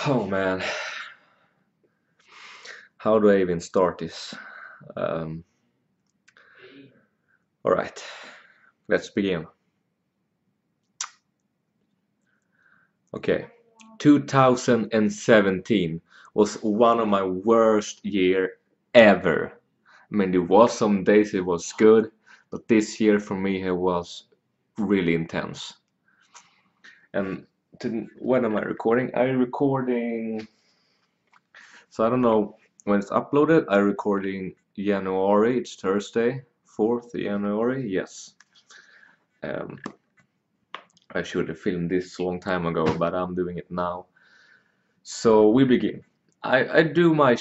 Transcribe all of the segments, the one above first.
Oh man, how do I even start this? Um, all right, let's begin. Okay, 2017 was one of my worst year ever. I mean, there was some days it was good, but this year for me it was really intense. And when am I recording? I'm recording. So I don't know when it's uploaded. I'm recording January. It's Thursday, 4th January. Yes. Um, I should have filmed this a long time ago, but I'm doing it now. So we begin. I do my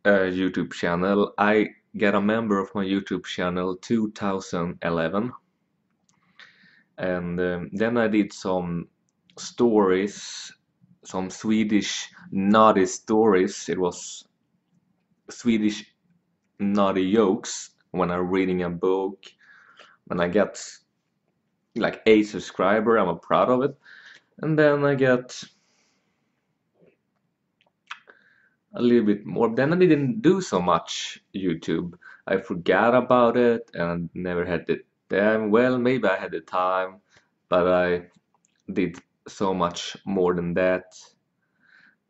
YouTube channel. I get a member of my YouTube channel 2011, and then I did some stories, some Swedish naughty stories. It was Swedish naughty jokes when I'm reading a book. When I get like 8 subscribers, I'm proud of it. And then I get a little bit more. Then I didn't do so much YouTube. I forgot about it and never had the time. Well, maybe I had the time, but I did so much more than that,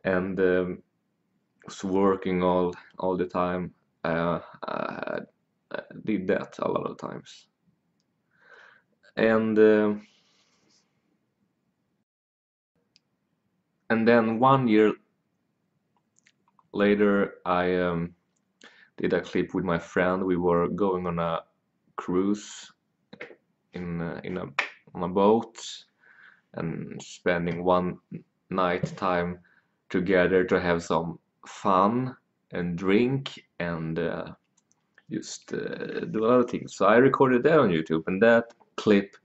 and was working all the time. I did that a lot of times, and then 1 year later, I did a clip with my friend. We were going on a cruise in a on a boat and spending one night time together to have some fun and drink and just do other things. So I recorded that on YouTube, and that clip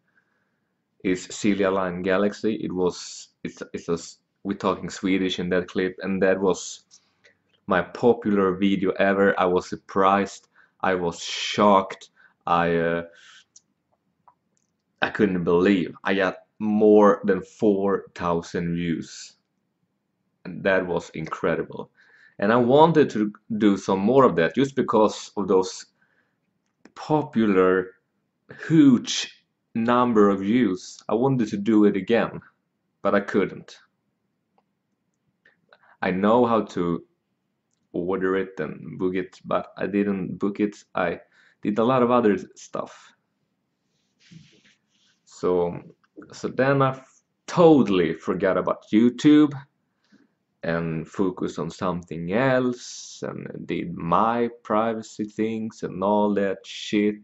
is Silja Line Galaxy. It's a we're talking Swedish in that clip, and that was my popular video ever. I was surprised. I was shocked. I couldn't believe I got more than 4,000 views, and that was incredible. And I wanted to do some more of that just because of those popular, huge number of views. I wanted to do it again, but I couldn't. I know how to order it and book it, but I didn't book it. I did a lot of other stuff. So, so then I totally forgot about YouTube and focused on something else and did my privacy things and all that shit.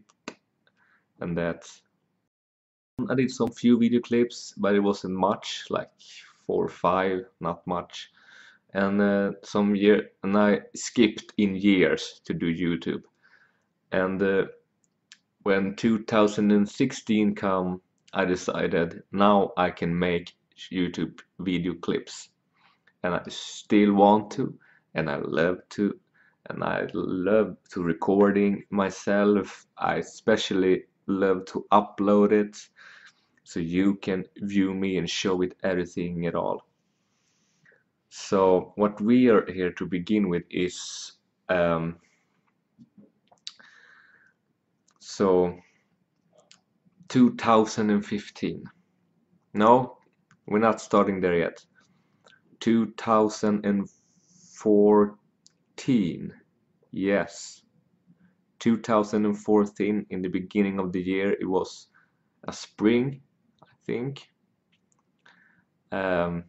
And that I did some few video clips, but it wasn't much, like 4 or 5, not much. And and I skipped in years to do YouTube. And when 2016 come, I decided now I can make YouTube video clips, and I still want to, and I love to, and I love to recording myself. I especially love to upload it so you can view me and show it everything at all. So what we are here to begin with is so 2015. No, we're not starting there yet. 2014. Yes. 2014, in the beginning of the year, it was a spring, I think. I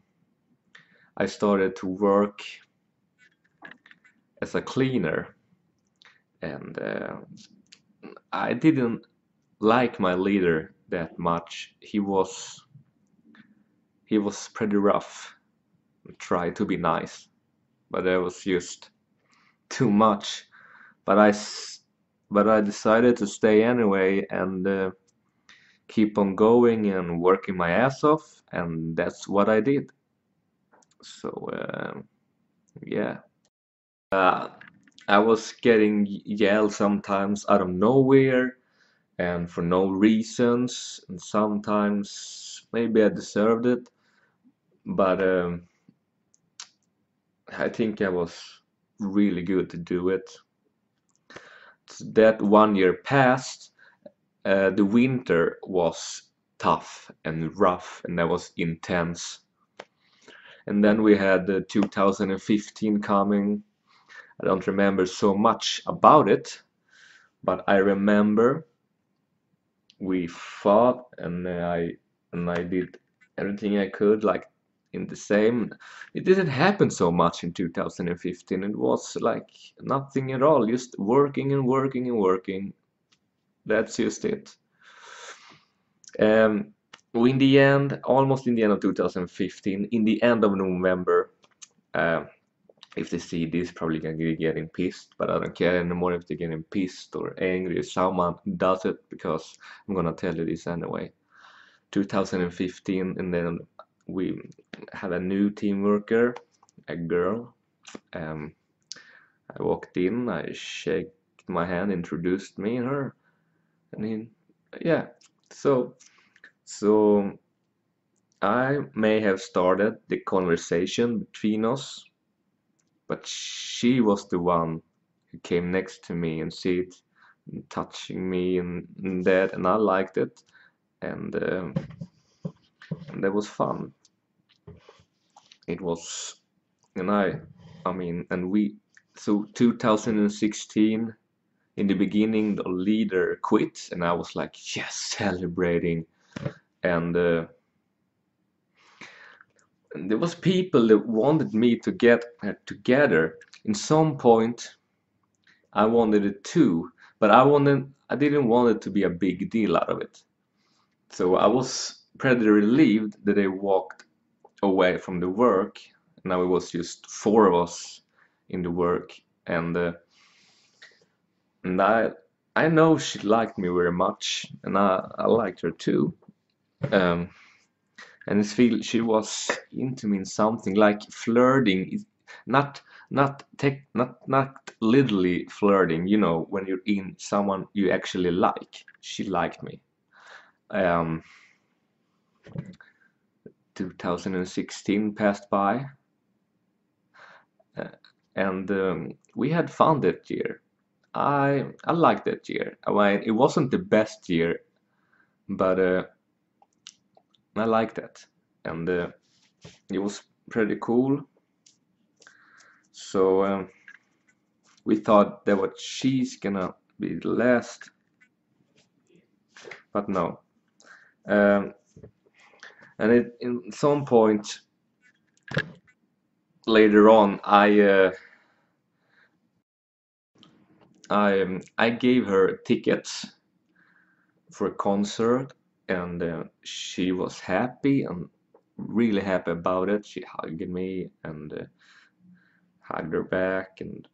started to work as a cleaner, and I didn't like my leader that much. He was pretty rough. Tried to be nice, but that was just too much. But I decided to stay anyway and keep on going and working my ass off, and that's what I did. So yeah, I was getting yelled sometimes out of nowhere and for no reasons, and sometimes maybe I deserved it, but I think I was really good to do it. That 1 year passed. The winter was tough and rough, and that was intense. And then we had 2015 coming. I don't remember so much about it, but I remember we fought, and I did everything I could, like in the same. It didn't happen so much in 2015. It was like nothing at all, just working and working and working. That's just it. Um, in the end, almost in the end of 2015, in the end of November, uh, if they see this, probably gonna be getting pissed, but I don't care anymore if they're getting pissed or angry if someone does it, because I'm gonna tell you this anyway. 2015, and then we had a new team worker, a girl. Um, I walked in, I shook my hand, introduced me and her, and yeah. So I may have started the conversation between us, but she was the one who came next to me and sit, touching me and that, and I liked it, and that was fun. It was, and I mean, and we, so 2016, in the beginning, the leader quit, and I was like, yes, celebrating, and there was people that wanted me to get together. In some point, I wanted it too, but I didn't want it to be a big deal out of it. So I was pretty relieved that they walked away from the work. Now it was just four of us in the work, and and I know she liked me very much, and I liked her too. Um, and it feel she was into me in something like flirting, not not literally flirting, you know, when you're in someone you actually like. She liked me. um 2016 passed by, uh, and we had fun that year. I liked that year. I mean, it wasn't the best year, but I liked that, and it was pretty cool. So we thought that what she's gonna be the last, but no. Um, and in some point later on, I gave her tickets for a concert, and she was happy and really happy about it. She hugged me and hugged her back, and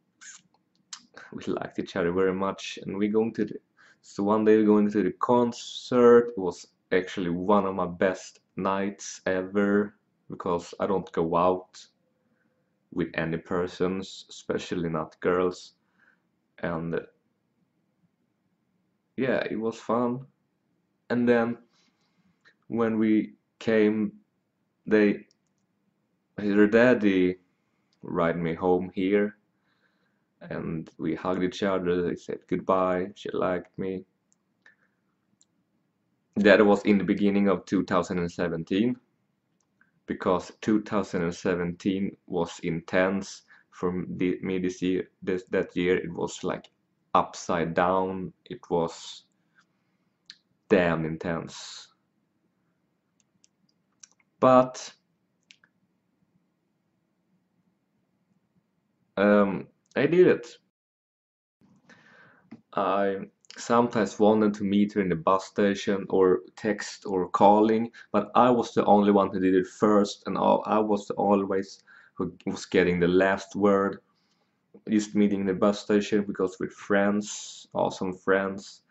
we liked each other very much. And we going to the so one day going to the concert. It was actually one of my best nights ever, because I don't go out with any persons, especially not girls. And yeah, it was fun. And then when we came, they her daddy ride me home here, and we hugged each other. They said goodbye. She liked me. That was in the beginning of 2017, because 2017 was intense for me this year. That year it was like upside down. It was damn intense. But I did it. I sometimes wanted to meet her in the bus station or text or calling, but I was the only one who did it first, and I was always who was getting the last word. Just meeting in the bus station because we're friends, awesome friends.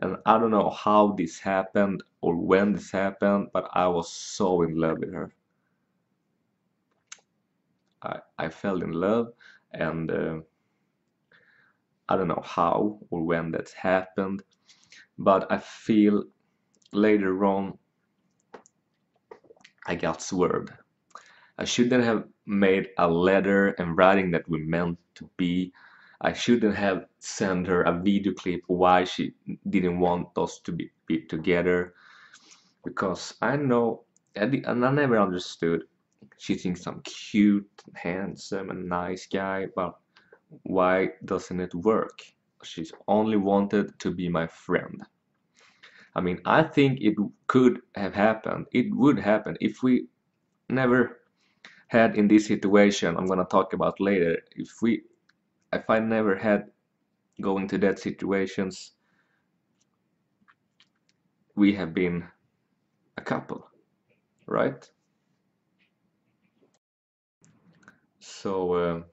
And I don't know how this happened or when this happened, but I was so in love with her. I fell in love, and I don't know how or when that happened, but I feel later on I got swerved. I shouldn't have made a letter and writing that we meant to be. I shouldn't have sent her a video clip why she didn't want us to be together. Because I know, and I never understood. She thinks I'm cute, handsome, and nice guy, but why doesn't it work? She's only wanted to be my friend. I mean, I think it could have happened. It would happen if we never had in this situation I'm gonna talk about later. If I never had going to that situations, we have been a couple, right? So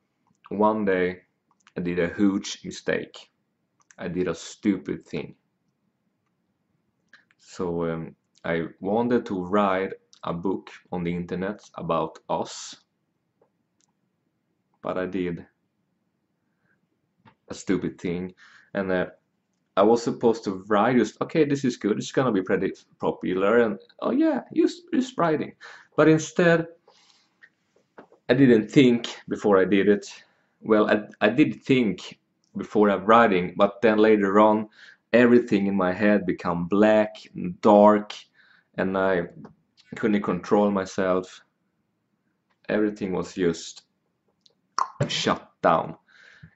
one day I did a huge mistake. I did a stupid thing. So I wanted to write a book on the internet about us, but I did a stupid thing, and I was supposed to write just okay, this is good, it's gonna be pretty popular, and oh yeah, just writing. But instead, I didn't think before I did it. Well, I did think before I'm writing, but then later on, everything in my head became black and dark, and I couldn't control myself. Everything was just shut down,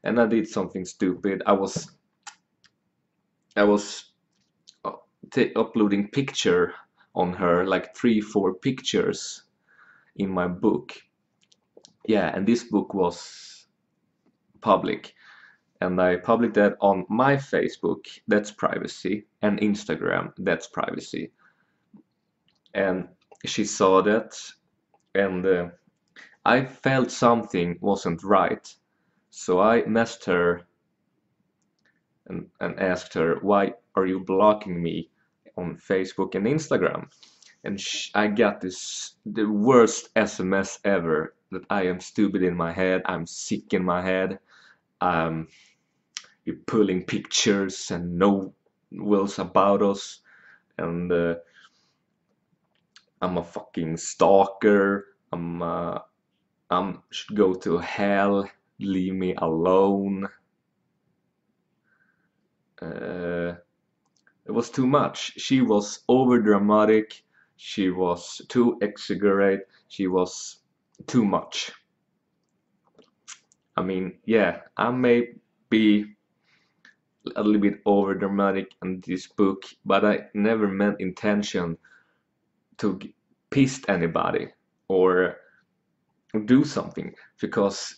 and I did something stupid. I was uploading picture on her, like 3 4 pictures in my book. Yeah, and this book was public, and I published that on my Facebook, that's privacy, and Instagram, that's privacy. And she saw that, and I felt something wasn't right, so I messaged her and asked her, why are you blocking me on Facebook and Instagram? And I got the worst SMS ever, that I am stupid in my head, I'm sick in my head, um, you're pulling pictures and no wills about us, and I'm a fucking stalker, should go to hell, leave me alone. Uh, it was too much. She was over dramatic. She was too exaggerate. She was too much. I mean, yeah, I may be a little bit over dramatic in this book, but I never meant intention to piss anybody or do something, because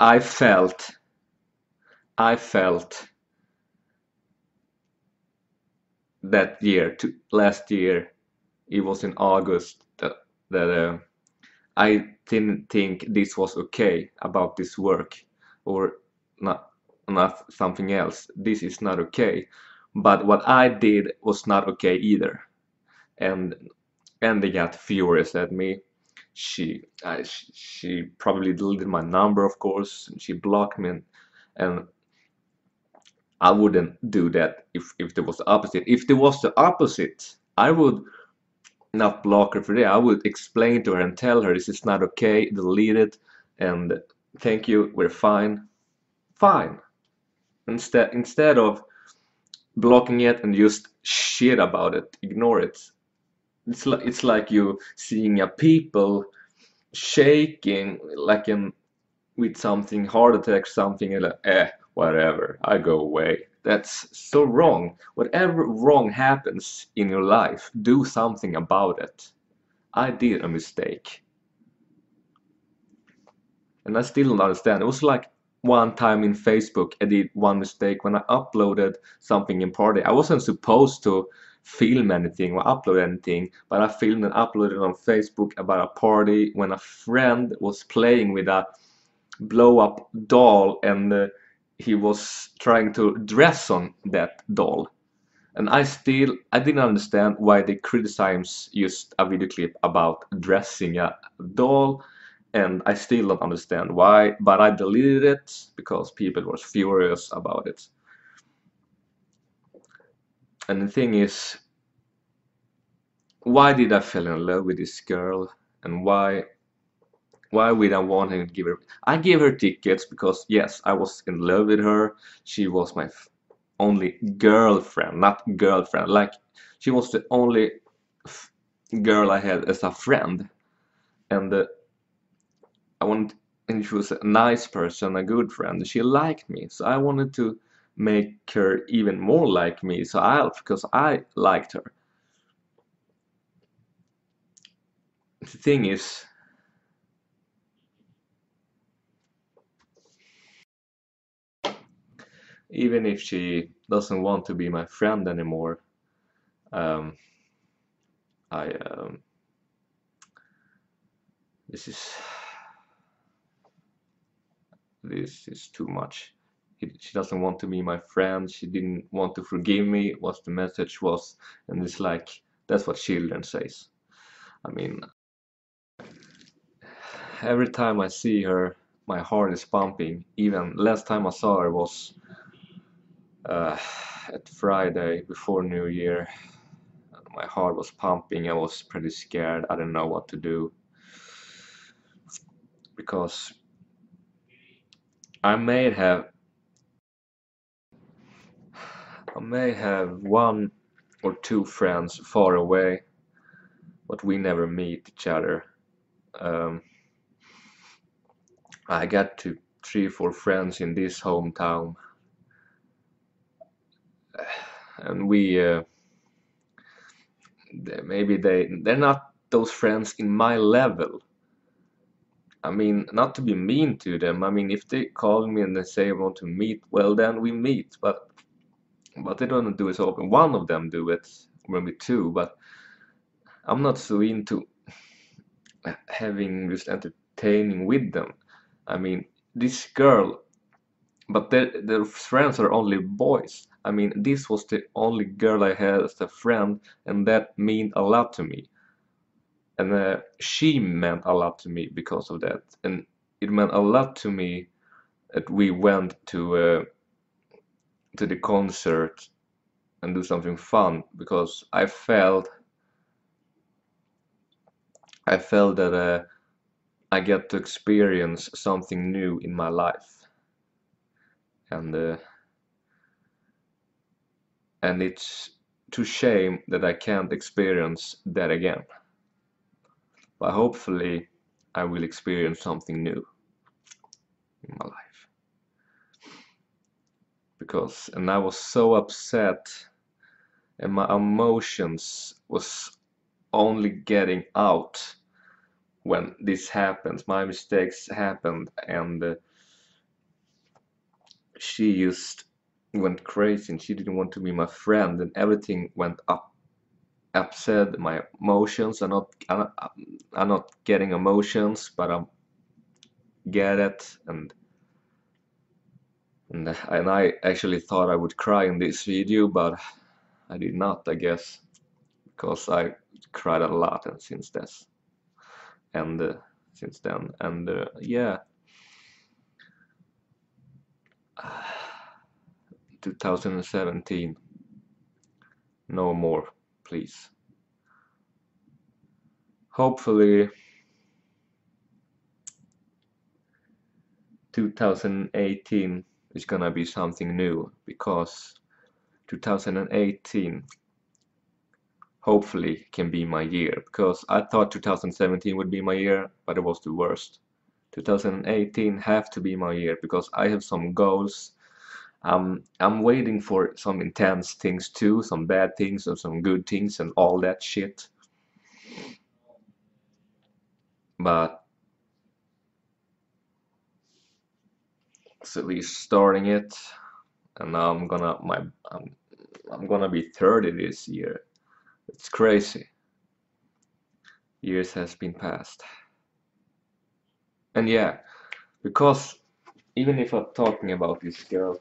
I felt I felt that year, last year, it was in August, that I didn't think this was okay about this work, or not, not something else. This is not okay. But what I did was not okay either, and they got furious at me. She probably deleted my number, of course. And she blocked me, and I wouldn't do that if there was the opposite. If there was the opposite, I would not block her for that. I would explain to her and tell her this is not okay, delete it, and thank you, we're fine. Fine. Instead of blocking it and just shit about it, ignore it. It's like you seeing a people shaking like in with something, heart attack, something, and like, whatever, I go away. That's so wrong. Whatever wrong happens in your life, do something about it. I did a mistake, and I still don't understand. It was like one time in Facebook, I did one mistake when I uploaded something in party. I wasn't supposed to film anything or upload anything, but I filmed and uploaded on Facebook about a party when a friend was playing with a blow up doll, and he was trying to dress on that doll. And I didn't understand why they criticize just a video clip about dressing a doll, and I still don't understand why, but I deleted it because people were furious about it. And the thing is, why did I fall in love with this girl, and why Why would I want to give her? I gave her tickets because yes, I was in love with her. She was my only girlfriend, not girlfriend. Like she was the only girl I had as a friend, and I wanted, and she was a nice person, a good friend. She liked me, so I wanted to make her even more like me. So because I liked her. The thing is, even if she doesn't want to be my friend anymore, um, I this is this is too much. She doesn't want to be my friend. She didn't want to forgive me. What the message was, and it's like that's what children says. I mean, every time I see her, my heart is pumping. Even last time I saw her was uh, at Friday before New Year. My heart was pumping. I was pretty scared. I didn't know what to do because I may have one or two friends far away, but we never meet each other. Um, I got to 3 or 4 friends in this hometown, and maybe they're not those friends in my level. I mean, not to be mean to them. I mean, if they call me and they say I want to meet, well then we meet. But they don't do it so often. One of them do it, maybe two. But I'm not so into having just entertaining with them. I mean, this girl, but their friends are only boys. I mean, this was the only girl I had as a friend, and that meant a lot to me. And she meant a lot to me because of that. And it meant a lot to me that we went to the concert and do something fun because I felt that I get to experience something new in my life, and it's too shame that I can't experience that again. But hopefully, I will experience something new in my life and I was so upset, and my emotions was only getting out when this happens. My mistakes happened, and she just went crazy, and she didn't want to be my friend, and everything went upset. My emotions are not I'm not getting emotions, but I get it, and I actually thought I would cry in this video, but I did not, I guess, because I cried a lot and and since then, and yeah. 2017, no more, please. Hopefully 2018 is gonna be something new, because 2018 hopefully can be my year, because I thought 2017 would be my year, but it was the worst. 2018 have to be my year because I have some goals. I'm waiting for some intense things too, some bad things and some good things and all that shit. But so we're starting it, and now I'm gonna be 30 this year. It's crazy. Years has been passed. And yeah, because even if I'm talking about this girl,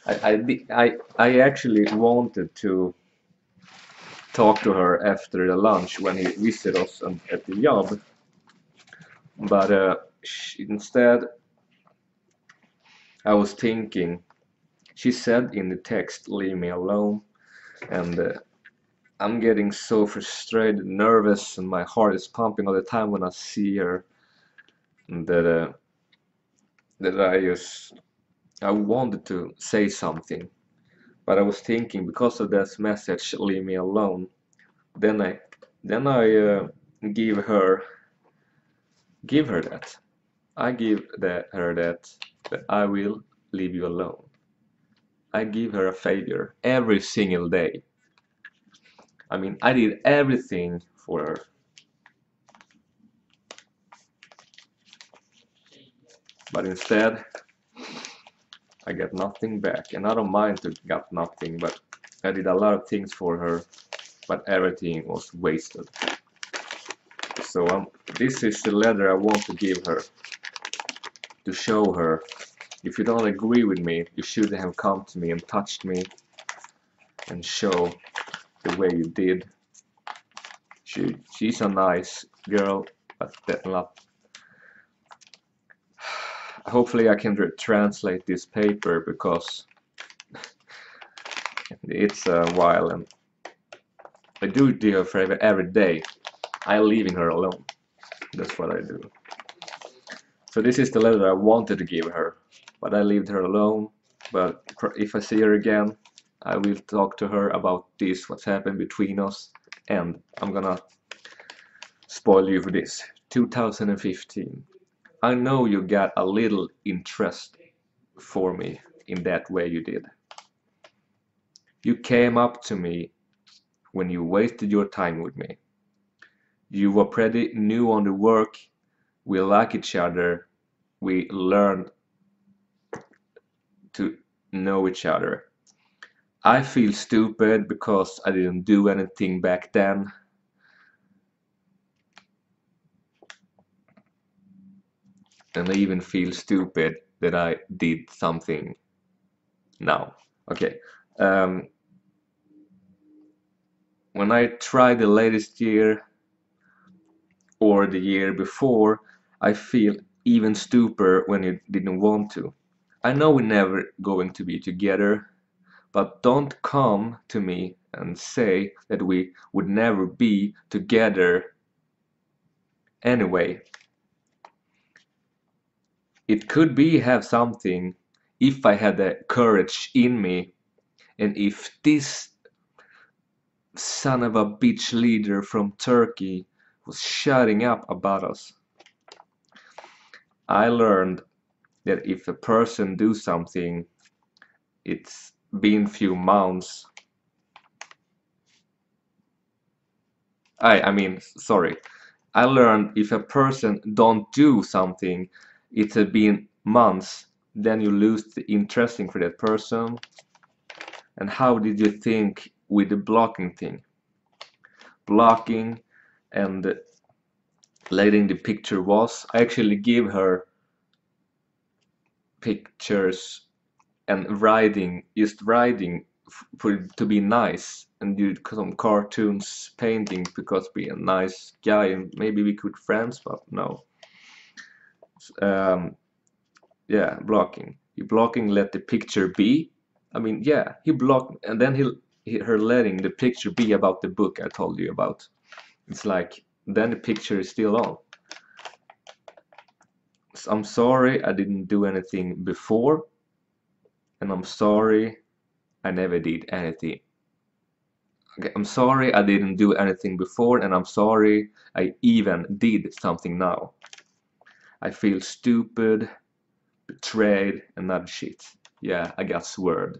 I actually wanted to talk to her after the lunch when he visited us at the job, but instead I was thinking. She said in the text, "Leave me alone," and I'm getting so frustrated, nervous, and my heart is pumping all the time when I see her. And that I wanted to say something, but I was thinking because of this message, leave me alone. Then I give her that. I give her that I will leave you alone. I give her a favor every single day. I mean, I did everything for her. But instead, I get nothing back. And I don't mind to get nothing, but I did a lot of things for her, but everything was wasted. So this is the letter I want to give her, to show her, if you don't agree with me, you should have come to me and touched me and show the way you did. She's a nice girl, but that's not. Hopefully I can translate this paper, because it's a while, and I do it to her forever every day. I'm leaving her alone. That's what I do. So this is the letter I wanted to give her, but I left her alone. But if I see her again, I will talk to her about this, what's happened between us, and I'm gonna spoil you for this. 2015. I know you got a little interest for me in that way you did. You came up to me when you wasted your time with me. You were pretty new on the work. We like each other. We learned to know each other. I feel stupid because I didn't do anything back then. And I even feel stupid that I did something now. Okay. When I tried the latest year or the year before, I feel even stupider when you didn't want to. I know we're never going to be together, but don't come to me and say that we would never be together anyway. It could be have something if I had the courage in me, and if this son of a bitch leader from Turkey was shutting up about us. I learned that if a person do something, it's been few months. Sorry. I learned if a person don't do something, it's been months, then you lose the interest for that person. And how did you think with the blocking thing? Blocking and letting the picture was. I actually give her pictures and writing, just writing for it to be nice, and do some cartoons, painting, because be a nice guy and maybe we could friends, but no. Yeah, blocking. You blocking, let the picture be. I mean, yeah, he blocked, and then her letting the picture be about the book I told you about. It's like, then the picture is still on. So I'm sorry I didn't do anything before, and I'm sorry I never did anything. Okay, I'm sorry I didn't do anything before, and I'm sorry I even did something now. I feel stupid, betrayed, and that shit. Yeah, I got swerved.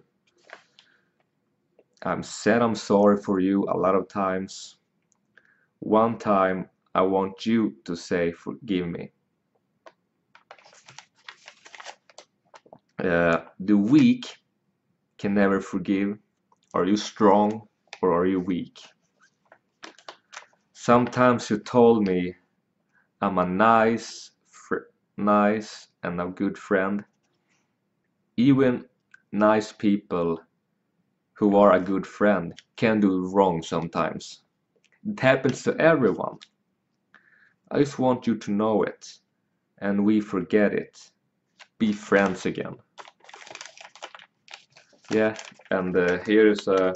I'm said I'm sorry for you a lot of times. One time I want you to say forgive me. The weak can never forgive. Are you strong or are you weak? Sometimes you told me I'm a nice and a good friend. Even nice people who are a good friend can do wrong sometimes. It happens to everyone. I just want you to know it, and we forget it. Be friends again. Yeah, and here is a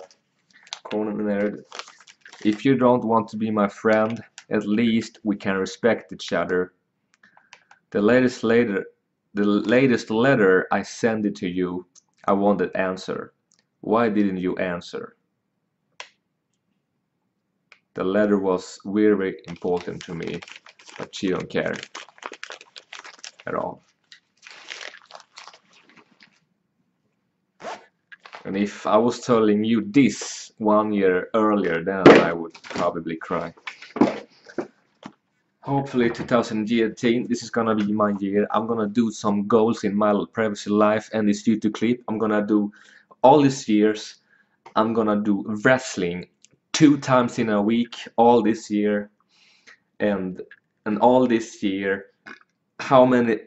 corner. If you don't want to be my friend, at least we can respect each other. The latest letter I sent it to you, I wanted answer. Why didn't you answer? The letter was very important to me, but she don't care at all. And if I was telling you this 1 year earlier, then I would probably cry. Hopefully 2018, this is gonna be my year. I'm gonna do some goals in my privacy life and this YouTube clip. I'm gonna do all these years. I'm gonna do wrestling 2 times in a week all this year, and all this year, how many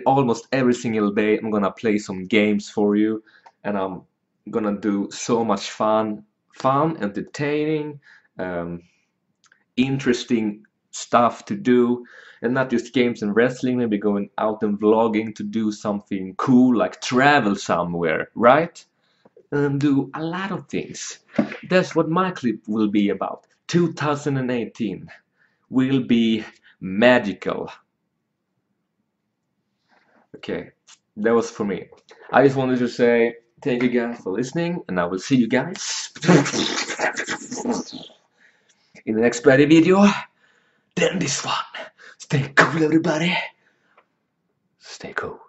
almost every single day I'm gonna play some games for you, and I'm gonna do so much fun, entertaining, interesting stuff to do, and not just games and wrestling, maybe going out and vlogging to do something cool like travel somewhere, right? And do a lot of things. That's what my clip will be about. 2018 will be magical. Okay, that was for me. I just wanted to say thank you guys for listening, and I will see you guys in the next better video than this one. Stay cool, everybody. Stay cool.